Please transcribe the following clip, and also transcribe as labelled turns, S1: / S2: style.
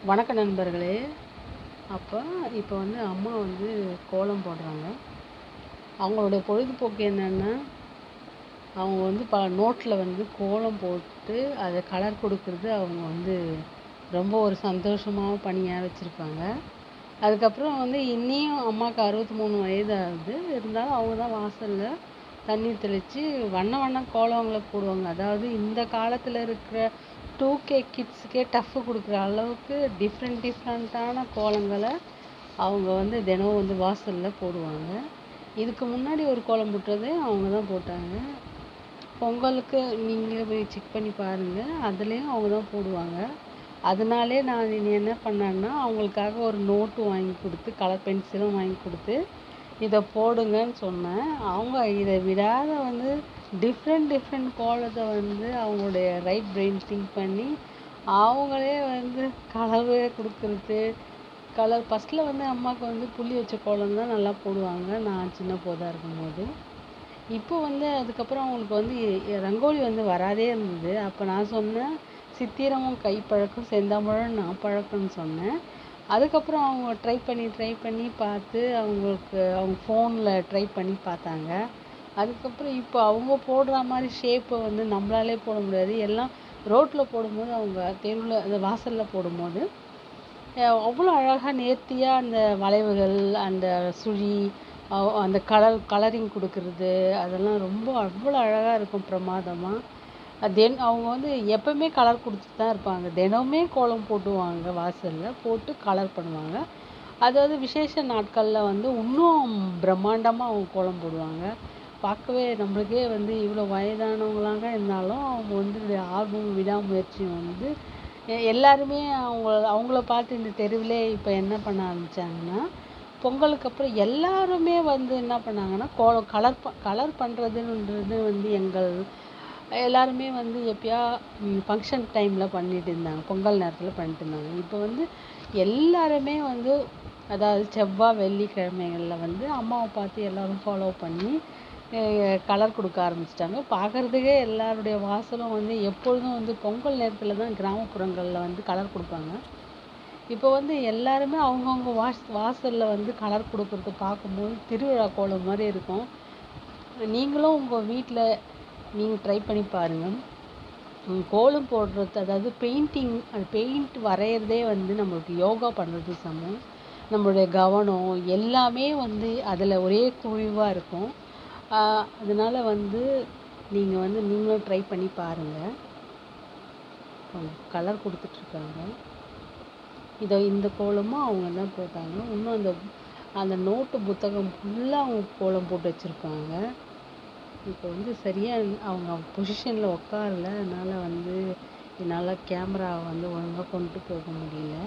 S1: வணக்க நண்பர்களே. இப்போ வந்து அம்மா வந்து கோலம் போடுறாங்க. அவங்களுடைய பொழுதுபோக்கு என்னென்னா, அவங்க வந்து நோட்டில் வந்து கோலம் போட்டு அதை கலர் கொடுக்குறது அவங்க வந்து ரொம்ப ஒரு சந்தோஷமாக பணியாக வச்சுருப்பாங்க. அதுக்கப்புறம் வந்து இன்னியும் அம்மாவுக்கு 63 வயது ஆகுது. இருந்தாலும் அவங்க தான் வாசலில் தண்ணீர் தெளித்து வண்ண வண்ண கோலங்களை போடுவாங்க. அதாவது இந்த காலத்தில் இருக்கிற 2K கிட்ஸுக்கே டஃப்பு கொடுக்குற அளவுக்கு டிஃப்ரெண்ட்டான கோலங்களை அவங்க வந்து தினம் வந்து வாசலில் போடுவாங்க. இதுக்கு முன்னாடி ஒரு கோலம் போட்டதே அவங்க தான் போட்டாங்க. பொங்கலுக்கு நீங்களே போய் செக் பண்ணி பாருங்கள், அதுலேயும் அவங்க தான் போடுவாங்க. அதனாலே நான் என்ன பண்ணேன்னா, அவங்களுக்காக ஒரு நோட்டு வாங்கி கொடுத்து கலர் பென்சிலும் வாங்கி கொடுத்து இதை போடுங்கன்னு சொன்னேன். அவங்க இதை விடாத வந்து டிஃப்ரெண்ட் கோலத்தை வந்து அவங்களுடைய ரைட் பிரெயின் திங்க் பண்ணி அவங்களே வந்து கலவே கொடுக்குறது. ஃபஸ்ட்டில் வந்து அம்மாவுக்கு வந்து புள்ளி வச்ச கோலம் தான் நல்லா போடுவாங்க, நான் சின்ன போதாக இருக்கும்போது. இப்போ வந்து அதுக்கப்புறம் அவங்களுக்கு வந்து ரங்கோலி வந்து வராதே இருந்தது. அப்போ நான் சொன்னேன், சித்திரமும் கைப்பழக்கம் செந்தமிழும் நான் பழக்கம்னு சொன்னேன். அதுக்கப்புறம் அவங்க ட்ரை பண்ணி பார்த்து அவங்க ஃபோனில் ட்ரை பண்ணி பார்த்தாங்க. அதுக்கப்புறம் இப்போ அவங்க போடுற மாதிரி ஷேப்பை வந்து நம்மளாலே போட முடியாது. எல்லாம் ரோட்டில் போடும்போது, அவங்க தெருவில் அந்த வாசலில் போடும்போது அவ்வளோ அழகாக நேர்த்தியாக அந்த வளைவுகள், அந்த சுழி, அந்த கலரிங் கொடுக்கறது, அதெல்லாம் ரொம்ப அவ்வளோ அழகாக இருக்கும், பிரமாதமாக. அவங்க வந்து எப்போவுமே கலர் கொடுத்துட்டு தான் இருப்பாங்க. தினமுமே கோலம் போட்டுவாங்க, வாசலில் போட்டு கலர் பண்ணுவாங்க. அதாவது விசேஷ நாட்களில் வந்து இன்னும் பிரம்மாண்டமாக அவங்க கோலம் போடுவாங்க. பார்க்கவே நம்மளுக்கே வந்து இவ்வளோ வயதானவங்களாக இருந்தாலும் அவங்க வந்து ஆர்வம் விடாமுயற்சியும் வந்து எல்லாருமே அவங்கள பார்த்து இந்த தெருவிலே இப்போ என்ன பண்ண ஆரம்பித்தாங்கன்னா, பொங்கலுக்கு அப்புறம் எல்லாருமே வந்து என்ன பண்ணாங்கன்னா, கலர் பண்ணுறதுன்றது வந்து எல்லாருமே வந்து எப்பயா ஃபங்க்ஷன் டைமில் பண்ணிட்டு இருந்தாங்க, பொங்கல் நேரத்தில் பண்ணிட்டு இருந்தாங்க. இப்போ வந்து எல்லாருமே வந்து அதாவது செவ்வாய் வெள்ளிக்கிழமைகளில் வந்து அம்மாவை பார்த்து எல்லோரும் ஃபாலோ பண்ணி கலர் கொடுக்க ஆரம்பிச்சிட்டாங்க. பார்க்குறதுக்கே எல்லாருடைய வாசலும் வந்து எப்பொழுதும் வந்து பொங்கல் நேரத்தில் தான் கிராமப்புறங்களில் வந்து கலர் கொடுப்பாங்க. இப்போ வந்து எல்லாருமே அவங்கவுங்க வாசலில் வந்து கலர் கொடுக்குறது பார்க்கும்போது திருவிழா கோலம் மாதிரி இருக்கும். நீங்களும் உங்கள் வீட்டில் நீங்கள் ட்ரை பண்ணி பாருங்கள். கோலம் போடுறது, அதாவது பெயிண்ட் வரைகிறதே வந்து நம்மளுக்கு யோகா பண்ணுறது சமம். நம்மளுடைய கவனம் எல்லாமே வந்து அதில் ஒரே குவிவாக இருக்கும். அதனால் வந்து நீங்களும் ட்ரை பண்ணி பாருங்கள். கலர் கொடுத்துட்ருக்காங்க. இந்த கோலமும் அவங்க தான் போட்டாங்க. இன்னும் அந்த நோட்டு புத்தகம் ஃபுல்லாக அவங்க கோலம் போட்டு வச்சுருக்காங்க. இப்போ வந்து சரியாக அவங்க பொசிஷனில் உட்காரல, அதனால் வந்து என்னால் கேமராவை வந்து ஒழுங்காக கொண்டு போக முடியல.